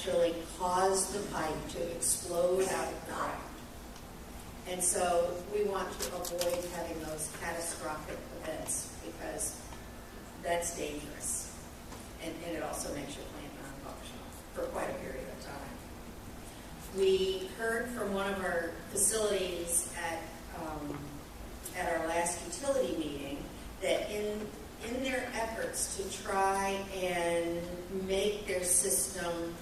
actually cause the pipe to explode out of the ground. And so we want to avoid having those catastrophic events because that's dangerous. And it also makes your plant non-functional for quite a period of time. We heard from one of our facilities at our last utility meeting that in their efforts to try and make their system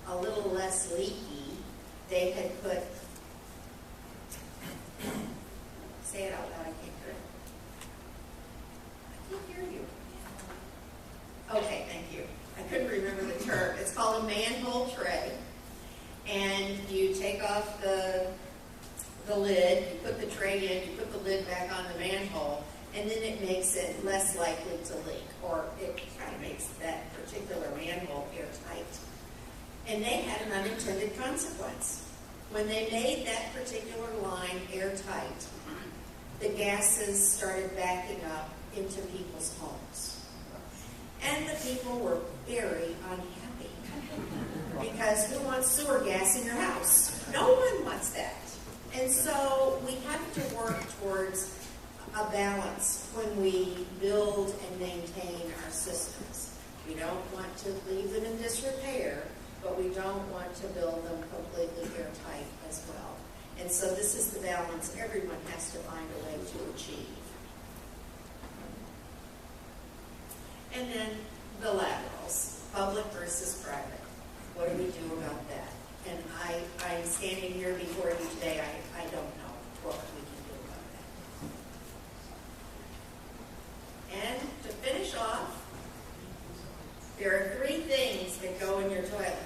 a little less leaky, they had put, say it out loud, I can't hear it. I can't hear you. Okay, thank you. I couldn't remember the term. It's called a manhole tray. And you take off the lid, you put the tray in, you put the lid back on the manhole, and then it makes it less likely to leak, or it kind of makes that particular manhole airtight. And they had an unintended consequence. When they made that particular line airtight, the gases started backing up into people's homes. And the people were very unhappy. Because who wants sewer gas in your house? No one wants that. And so we have to work towards a balance when we build and maintain our systems. We don't want to leave them in disrepair, but we don't want to build them completely airtight as well. And so this is the balance everyone has to find a way to achieve. And then the laterals, public versus private. What do we do about that? And I'm standing here before you today, I don't know what we can do about that. And to finish off, there are 3 things that go in your toilet.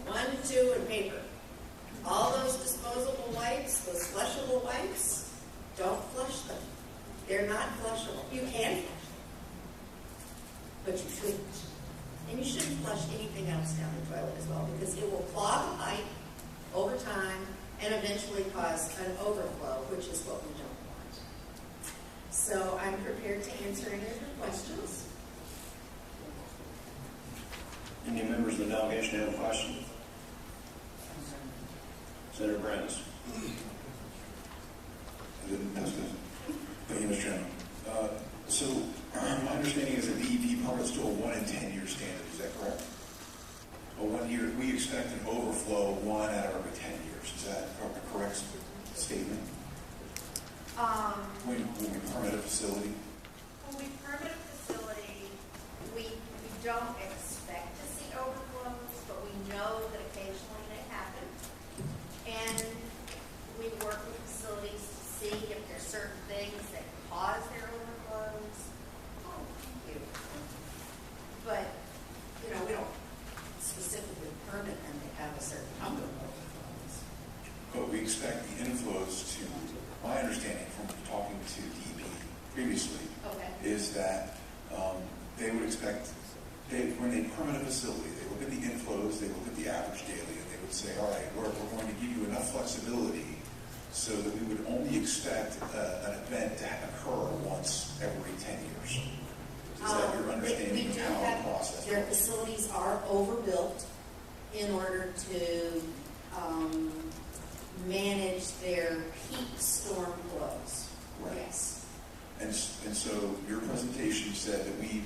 1, 2, and paper. All those disposable wipes, those flushable wipes, don't flush them. They're not flushable. You can flush them, but you shouldn't. And you shouldn't flush anything else down the toilet as well, because it will clog the pipe over time and eventually cause an overflow, which is what we don't want. So I'm prepared to answer any of your questions. Any members of the delegation have a question? Senator Brands. Thank you, Mr. Chairman. So my understanding is that DEP permits to a 1 in 10-year standard. Is that correct? A 1 year, we expect an overflow 1 out of every 10 years. Is that a correct statement? When we permit a facility? When we permit a facility, we don't expect to see overflows, but we know that occasionally they happen. And we work with facilities to see if there's certain things that cause their overflows. Oh, thank you. But, we don't specifically permit them to have a certain number of overflows. But we expect the inflows to, my understanding from talking to DEP previously, is that they would expect, when they permit a facility, they look at the inflows, they look at the average daily, and they would say, all right, we're going to give you enough flexibility so that we would only expect an event to occur once every 10 years. Is that your understanding of how the process their works? facilities are overbuilt in order to manage their peak storm flows. Right. Yes. And so your presentation said that we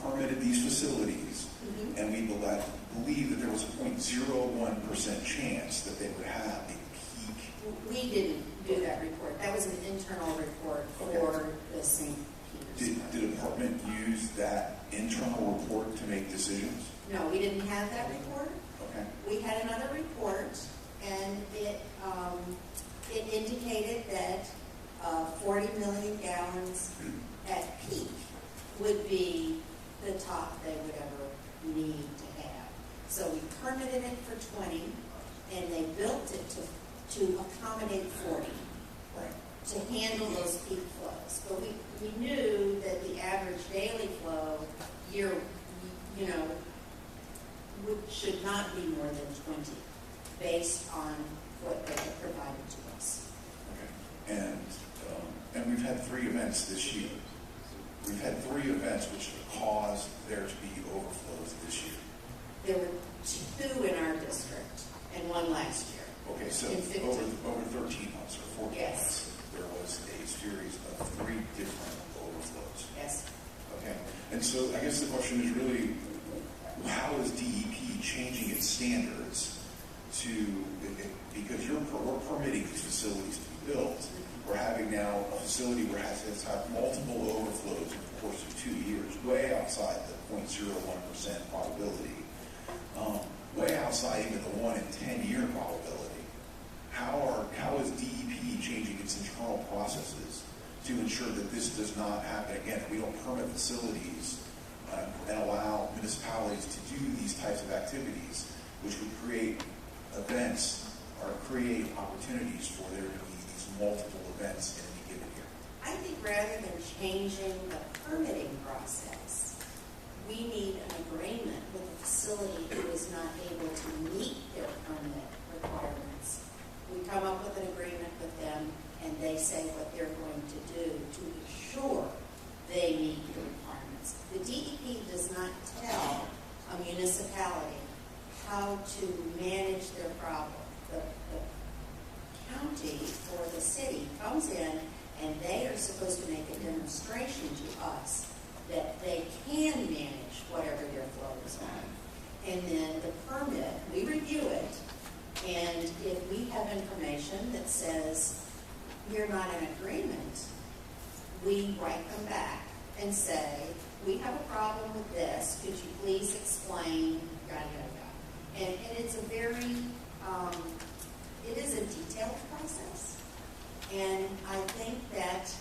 permitted these facilities, and we believe that there was a 0.01% chance that they would have a peak. We didn't do that report. That was an internal report for the St. Peter's. Did the department use that internal report to make decisions? No, we didn't have that report. Okay. We had another report, and it indicated that 40 million gallons at peak would be the top they would ever need to have. So we permitted it for 20, and they built it to accommodate 40, Right. to handle those peak flows. But we knew that the average daily flow should not be more than 20, based on what they have provided to us. Okay. And we've had 3 events this year. We've had 3 events which have caused there to be overflows this year. There were 2 in our district and 1 last year. Okay, so In 15. over 13 months or 14 Yes. months, there was a series of 3 different overflows. Yes. Okay, and so I guess the question is really, how is DEP changing its standards to, because we're permitting these facilities to be built, we're having now a facility where it's had multiple overflows in the course of 2 years, way outside the 0.01% probability, way outside even the 1 in 10-year probability. How is DEP changing its internal processes to ensure that this does not happen again? We don't permit facilities and allow municipalities to do these types of activities, which would create events or create opportunities for there to be these multiple events in any given year. I think rather than changing the permitting process, we need an agreement with the facility who is not able to meet their permit requirements. We come up with an agreement with them, and they say what they're going to do to ensure they meet the requirements. The DEP does not tell a municipality how to manage their problem. The county or the city comes in, and they are supposed to make a demonstration to us that they can manage whatever their flow is on. And then the permit, we review it, and if we have information that says we're not in agreement, we write them back and say, we have a problem with this, could you please explain, yada, yada, yada. And it's a very, it is a detailed process. And I think that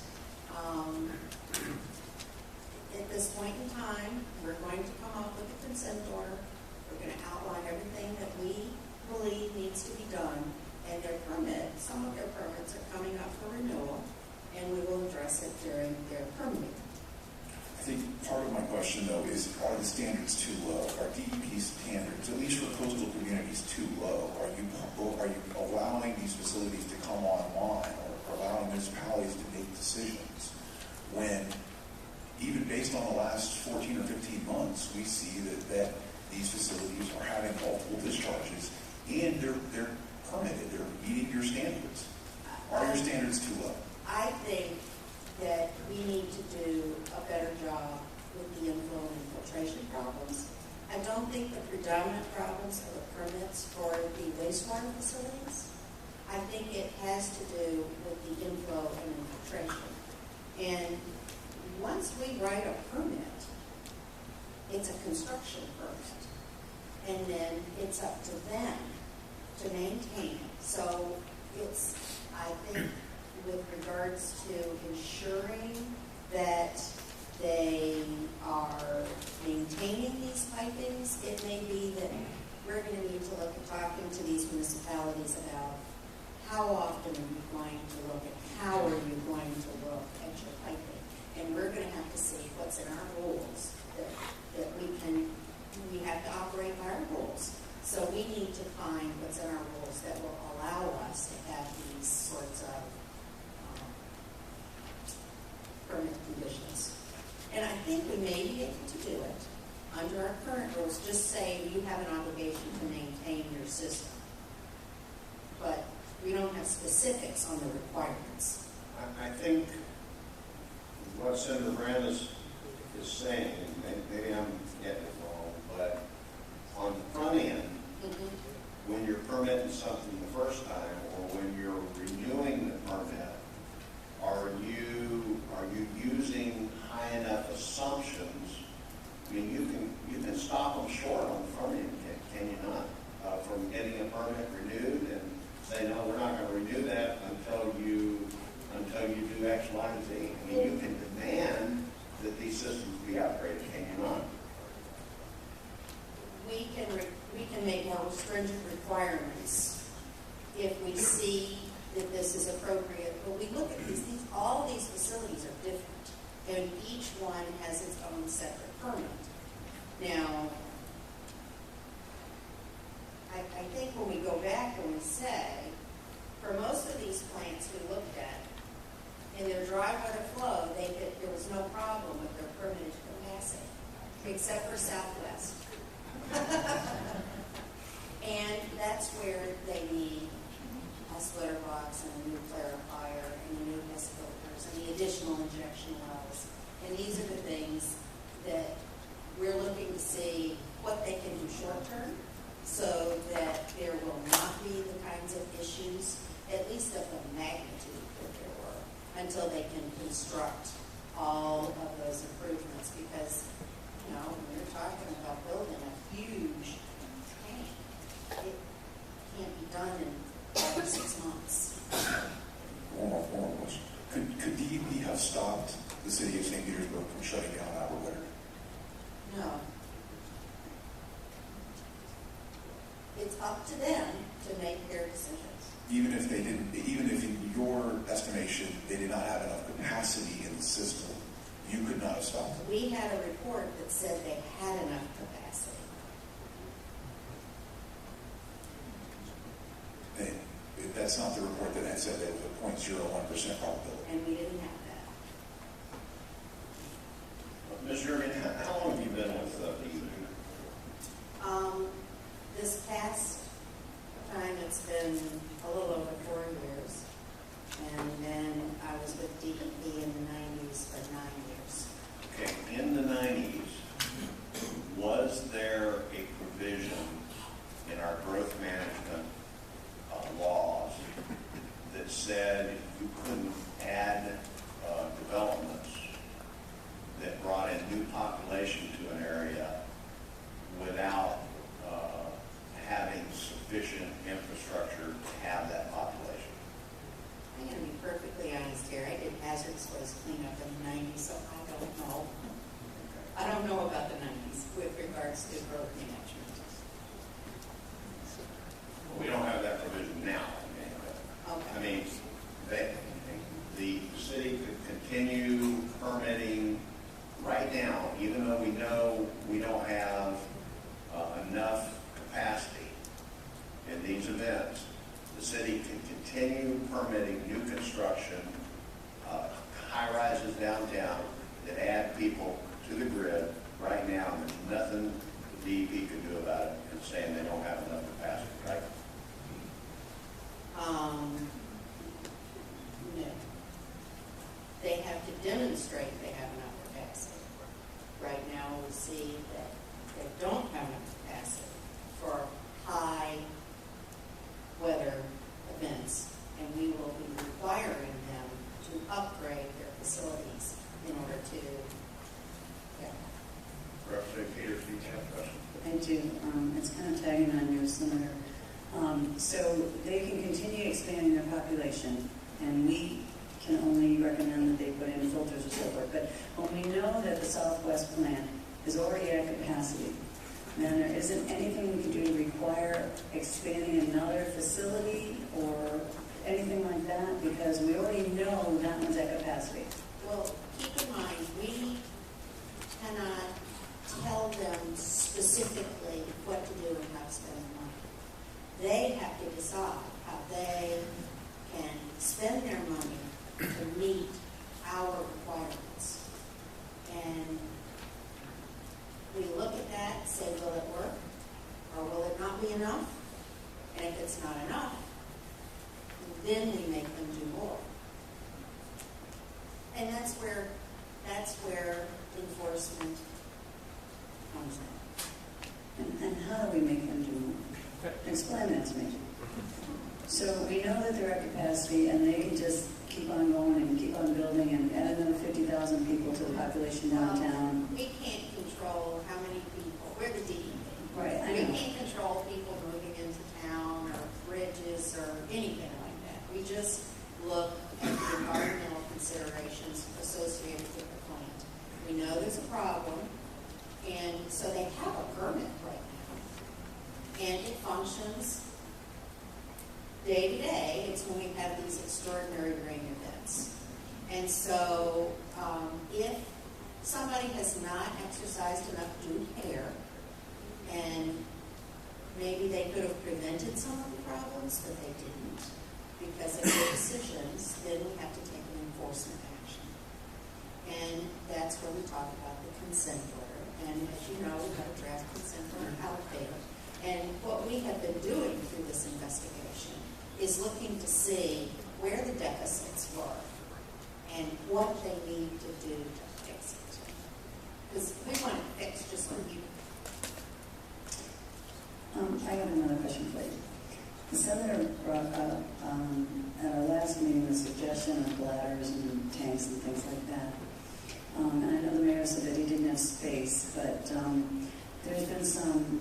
at this point in time, we're going to come up with a consent order. We're going to outline everything that we believe needs to be done, and their permit, some of their permits are coming up for renewal, and we will address it during their permitting. I think part of my question, though, is are the standards too low? Are DEP standards, at least for coastal communities, too low? Are you allowing these facilities to come online or allowing municipalities to make decisions when, even based on the last 14 or 15 months, we see that these facilities are having multiple discharges and they're permitted, they're meeting your standards? Are your standards too low? I think that we need to do a better job with the inflow and infiltration problems. I don't think the predominant problems are the permits for the wastewater facilities. I think it has to do with the inflow and infiltration. And once we write a permit, it's a construction first. And then it's up to them to maintain it. So it's, I think, with regards to ensuring that they are maintaining these pipings, it may be that we're going to need to look at talking to these municipalities about how often are you going to look at, how are you going to look at your piping. And we're going to have to see what's in our rules, that we have to operate by our rules. So we need to find what's in our rules that will allow us to have these sorts of permit conditions. And I think we may be able to do it under our current rules, just say you have an obligation to maintain your system. But we don't have specifics on the requirements. I think what Senator Brandis is saying, and maybe I'm getting it wrong, but on the front end, when you're permitting something the first time or when you're renewing the permit, are you using high enough assumptions? I mean, you can stop them short on the front end, can you not? From getting a permit renewed and say, no, we're not going to renew that until you do X, Y, and Z. I mean, you can demand that these systems be upgraded, can you not? We can make more stringent requirements if we see that this is appropriate. But we look at all these facilities are different, and each one has its own separate permit. Now, I think when we go back and we say, for most of these plants we looked at, in their dry water flow, there was no problem with their permitted capacity, except for Southwest. And that's where they need a splitter box and a new clarifier and the new mist filters and the additional injection wells. And these are the things that we're looking to see what they can do short term so that there will not be the kinds of issues, at least of the magnitude that there were, until they can construct all of those improvements. Because, you know, when you're talking about building a huge tank, it can't be done in 5 or 6 months. One more question. Could DEP have stopped the city of St. Petersburg from shutting down our water? No. It's up to them to make their decisions. Even if they didn't, even if in your estimation they did not have enough capacity in the system, you could not have stopped them. We had a report that said they had enough capacity. And that's not the report that had said there was a 0.01% probability. And we didn't have that. Ms. Yeargan, how long have you been with DEP? This past time it's been a little over 4 years. And then I was with DEP in the 90s for 9 years. Okay, in the 90s, was there a provision in our growth management laws that said you couldn't add developments that brought in new population to an area without having sufficient infrastructure to have that population? I'm going to be perfectly honest here. I did hazardous waste cleanup in the 90s, so I don't know. I don't know about the 90s with regards to growth management. Well, we don't have that provision now. Okay. I mean, the city could continue permitting right now, even though we know we don't have enough capacity in these events. The city can continue permitting new construction, high-rises downtown that add people to the grid right now. And there's nothing the DEP could do about it and saying they don't have enough capacity, right? No. They have to demonstrate they have enough capacity. Right now we see that they don't have enough capacity for high weather events, and we will be requiring them to upgrade their facilities in order to, Representative Peters, do you have a question? I do. It's kind of tagging on your Senator. So they can continue expanding their population, and we can only recommend that they put in filters or so forth. But when we know that the Southwest plant is already at capacity, then there isn't anything we can do to require expanding another facility or anything like that, because we already know that one's at capacity. well, keep in mind, we cannot tell them specifically what to do and how to spend the money. They have to decide how they can spend their money to meet our requirements. And we look at that, say, will it work? Or will it not be enough? And if it's not enough, then we make them do more. And that's where enforcement comes in. And how do we make them do more? Explain that to me. So we know that they're at capacity, and they can just keep on going and keep on building and add another 50,000 people to the population downtown. We can't control how many people. We're the DEP. Right, I We know. can't control people moving into town or bridges or anything like that. We just look at the environmental considerations associated with the plant. We know there's a problem, and so they have a permit right now. And it functions day to day. It's when we have these extraordinary rain events. And so if somebody has not exercised enough due care, and maybe they could have prevented some of the problems, but they didn't because of their decisions, then we have to take an enforcement action. And that's where we talk about the consent order. And as you know, we have a draft consent order out there. And what we have been doing through this investigation is looking to see where the deficits were and what they need to do to fix it. Because we want it fixed just like you. I have another question for you. The senator brought up at our last meeting the suggestion of bladders and tanks and things like that. And I know the mayor said that he didn't have space, but there's been some,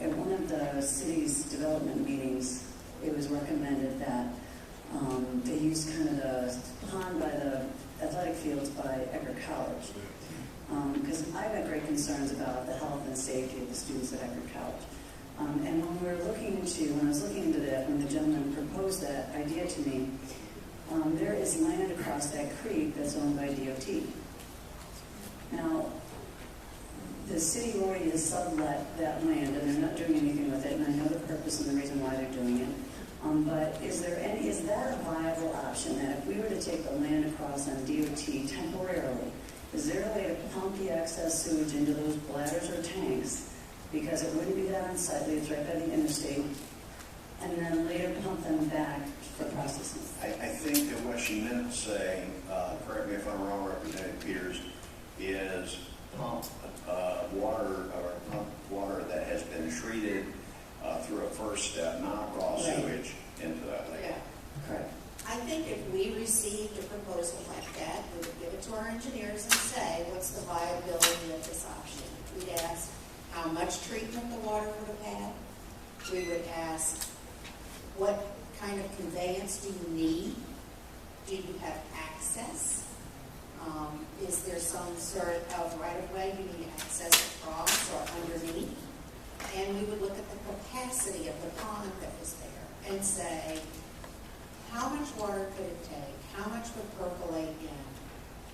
at one of the city's development meetings, it was recommended that they use kind of the pond by the athletic fields by Eckerd College. Because I've had great concerns about the health and safety of the students at Eckerd College. And when I was looking into that, when the gentleman proposed that idea to me, there is land across that creek that's owned by DOT. Now, the city already has sublet that land, and they're not doing anything with it, and I know the purpose and the reason why they're doing it. But is that a viable option, that if we were to take the land across on DOT temporarily, is there a way to pump the excess sewage into those bladders or tanks? Because it wouldn't be that unsightly, it's right by the interstate, and then later pump them back for processing. I think that what she meant to say, correct me if I'm wrong, Representative Peters, is pump water that has been treated through a first step, not raw sewage, into that lake. Yeah. Correct. I think if we received a proposal like that, we would give it to our engineers and say, what's the viability of this option? We'd ask how much treatment the water would have had. We would ask, what kind of conveyance do you need? Do you have access? Is there some sort of right-of-way you need access across or underneath? And we would look at the capacity of the pond that was there and say, how much water could it take? How much would percolate in?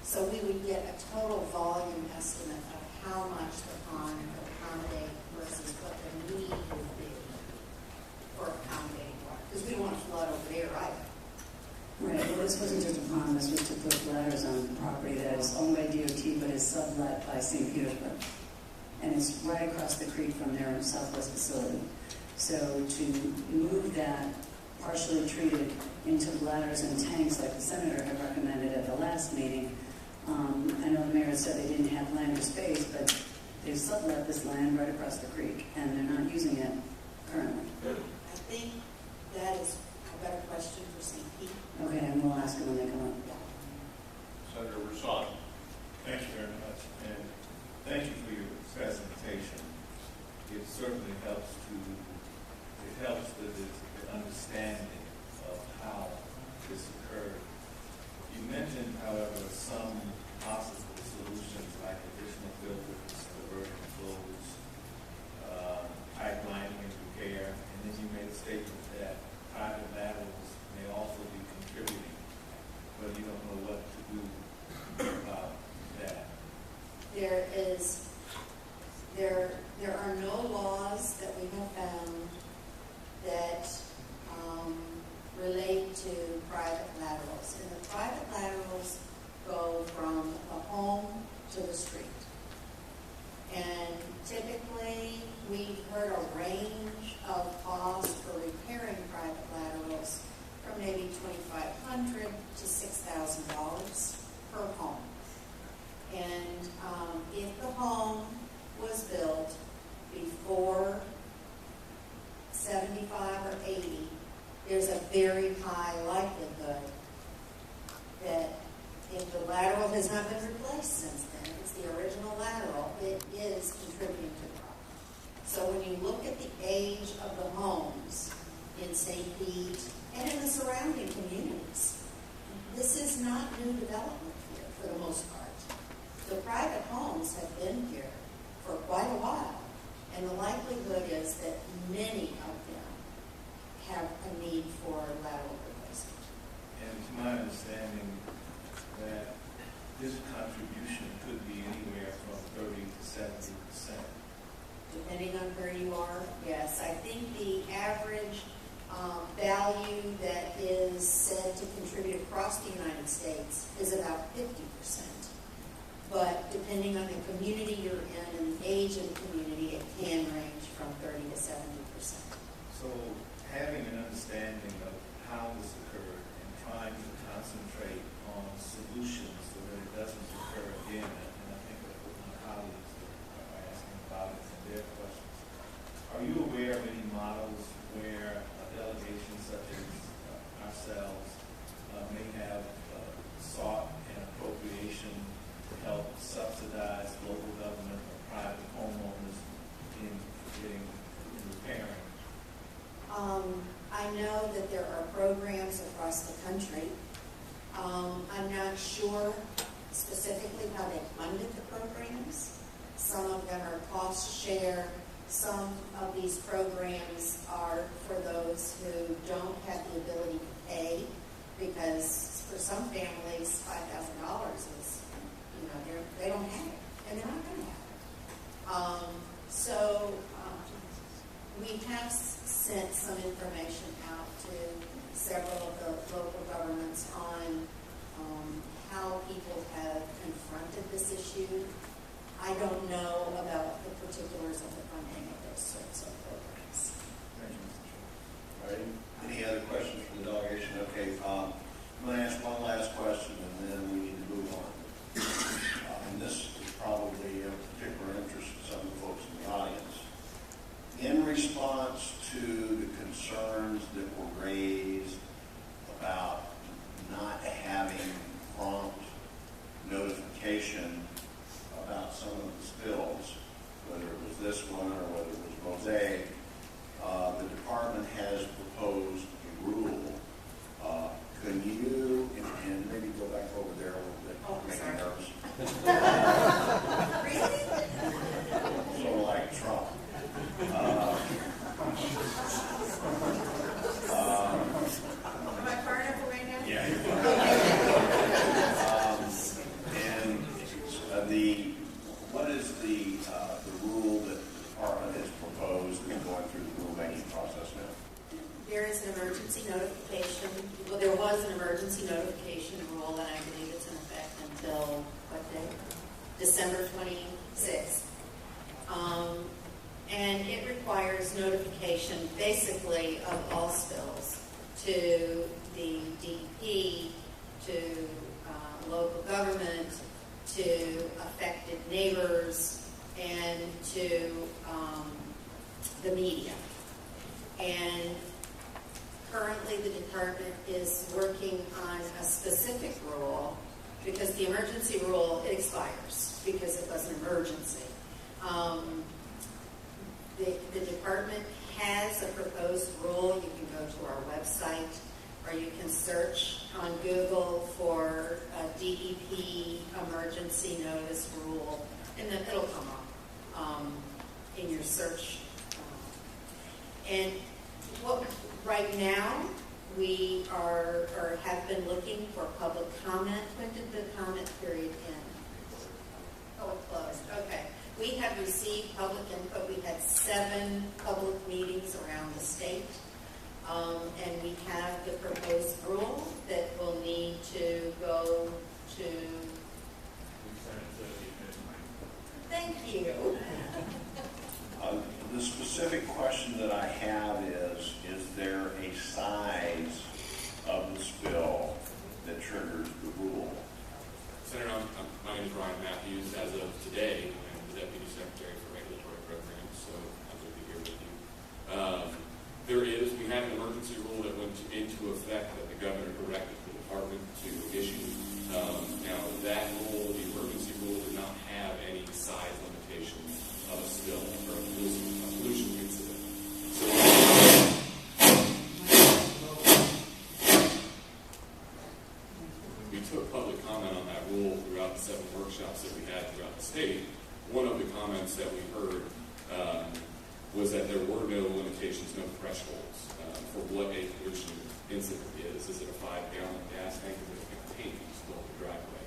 So we would get a total volume estimate of how much the pond could accommodate versus what the need would be for accommodating water. Because we don't want to flood over there either. Right, well, this wasn't just a pond, this was to put bladders on property that is owned by DOT but is sublet by St. Petersburg. And it's right across the creek from their southwest facility. So to move that partially treated into bladders and tanks like the senator had recommended at the last meeting, I know the mayor said they didn't have land or space, but they've sublet this land right across the creek and they're not using it currently. I think that is a better question for St. Pete. Okay, and we'll ask them when they come up. Yeah. Senator Seán. Thank you very much, and thank you for your presentation. It certainly helps with the understanding of how this occurred. You mentioned, however, some possible solutions like additional filters, diversion flows, pipelining and repair, and then you made a statement that private laterals may also be contributing, but you don't know what to do about that. There are no laws that we have found that relate to private laterals. And the private laterals go from the home to the street. And typically, we've heard a range of costs for repairing private laterals from maybe $2,500 to $6,000 per home. And if the home was built before 75 or 80, there's a very high likelihood that if the lateral has not been replaced since then, it's the original lateral, it is contributing to the problem. So when you look at the age of the homes in St. Pete and in the surrounding communities, this is not new development here for the most part. The private homes have been here for quite a while, and the likelihood is that many of them have a need for lateral replacement. And to my understanding, that this contribution could be anywhere from 30 to 70%. Depending on where you are, yes. I think the average value that is said to contribute across the United States is about 50%. but depending on the community you're in and the age of the community, it can range from 30 to 70%. So having an understanding of how this occurred and trying to concentrate on solutions so that it doesn't occur again, and I think that's what my colleagues are asking about it in their questions. Are you aware of any models where a delegation such as ourselves may have sought an appropriation to help subsidize local government or private homeowners in repairing? I know that there are programs across the country. I'm not sure specifically how they funded the programs. Some of them are cost share. Some of these programs are for those who don't have the ability to pay, because for some families, $5,000 is, they don't have it, and they're not going to have it. We have sent some information out to several of the local governments on how people have confronted this issue. I don't know about the particulars of the funding of those sorts of programs. Thank you, Mr. Chair. All right. Any other questions from the delegation? Okay. I'm going to ask one last question, and then we need to move on. And this is probably of particular interest to some of the folks in the audience. In response to the concerns that were raised about not having prompt notification about some of the spills, whether it was this one or whether it was Mosaic, the department has proposed a rule. Can you, and maybe go back over there a little bit, make me nervous. Really? Sort of like Trump. Am I far enough away now? Yeah, you're fine. What is the rule that the department has proposed and going through the rulemaking process now? There is an emergency notification. Well, there was an emergency notification rule, and I believe it's in effect until, what day? December 26th. And it requires notification, basically, of all spills to the DEP, to local government, to affected neighbors, and to the media. And currently the department is working on a specific rule, because the emergency rule, it expires because it was an emergency. The department has a proposed rule. You can go to our website, or you can search on Google for a DEP emergency notice rule, and then it'll come up in your search. And right now, we are or have been looking for public comment. When did the comment period end? Oh, it closed. Okay. We have received public input. We had 7 public meetings around the state. And we have the proposed rule that will need to go to... Thank you. The specific question that I have is there a size of the spill that triggers the rule? Senator, my name is Ryan Matthews. As of today, I'm the Deputy Secretary for Regulatory Programs, so I'm going to be here with you. We had an emergency rule that went into effect that the governor directed the department to issue. Now, that rule, the emergency rule, did not have any size limitations of a spill or a pollution incident. So, we took public comment on that rule throughout the 7 workshops that we had throughout the state. One of the comments that we heard was that there were no limitations, no thresholds for what a pollution incident is. Is it a 5-gallon gas tank? Is it a container you spill in the driveway?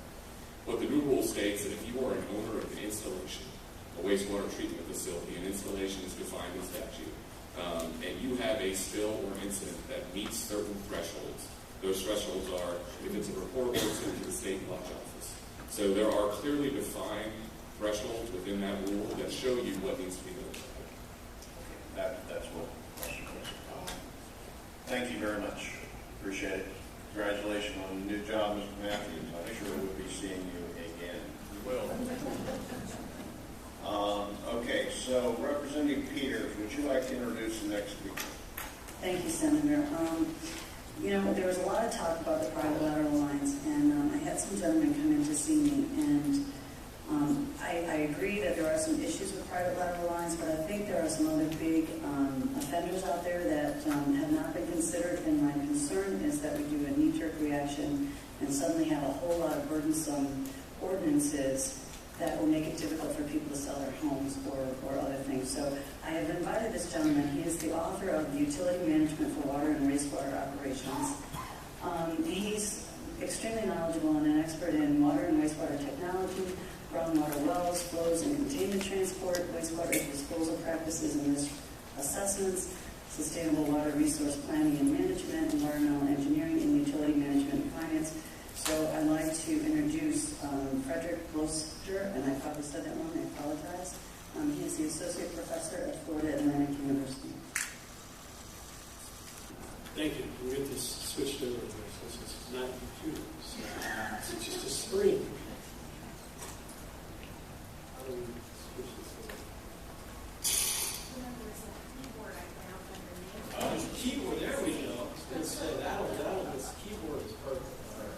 What the new rule states that if you are an owner of an installation, a wastewater treatment facility, an installation is defined in statute, and you have a spill or incident that meets certain thresholds. Those thresholds are if it's a reportable incident to the state lodge office, So there are clearly defined thresholds within that rule that show you what needs to be notified. That's what the question was. Thank you very much. Appreciate it. Congratulations on the new job, Mr. Matthews. I'm sure we'll be seeing you again. Well, Okay, so Representative Peters, would you like to introduce the next speaker? Thank you, Senator. There was a lot of talk about the private lateral lines, and I had some gentlemen come in to see me, and I agree that there are some issues with private lateral lines, but I think there are some other big offenders out there that have not been considered, and my concern is that we do a knee-jerk reaction and suddenly have a whole lot of burdensome ordinances that will make it difficult for people to sell their homes or other things. So I have invited this gentleman. He is the author of the Utility Management for Water and Wastewater Operations. He's extremely knowledgeable and an expert in water and wastewater technology, groundwater wells, flows and containment transport, wastewater disposal practices and risk assessments, sustainable water resource planning and management, environmental engineering, and utility management and finance. So I'd like to introduce Frederick Gloster, and I probably said that wrong, I apologize. He is the Associate Professor at Florida Atlantic University. Thank you. We'll get this switched over here. This is not a computer. It's just a screen. How do we switch this over? There's a keyboard. There we go. I was going to say, this keyboard is perfect. All right.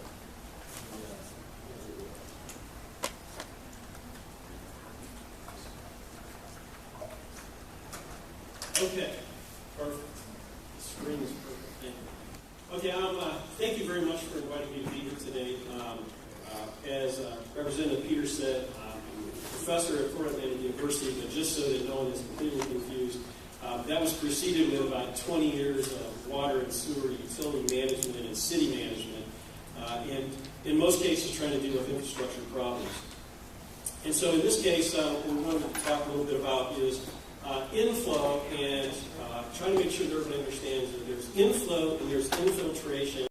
Okay, perfect. The screen is perfect. Thank you. Okay, thank you very much for inviting me to be here today. As Representative Peters said, I'm a professor at Florida Atlantic University, but just so that no one is completely confused, that was preceded with about 20 years of water and sewer utility management and city management, and in most cases trying to deal with infrastructure problems. And so in this case, what we wanted to talk a little bit about is inflow and trying to make sure that everybody understands that there's inflow and there's infiltration.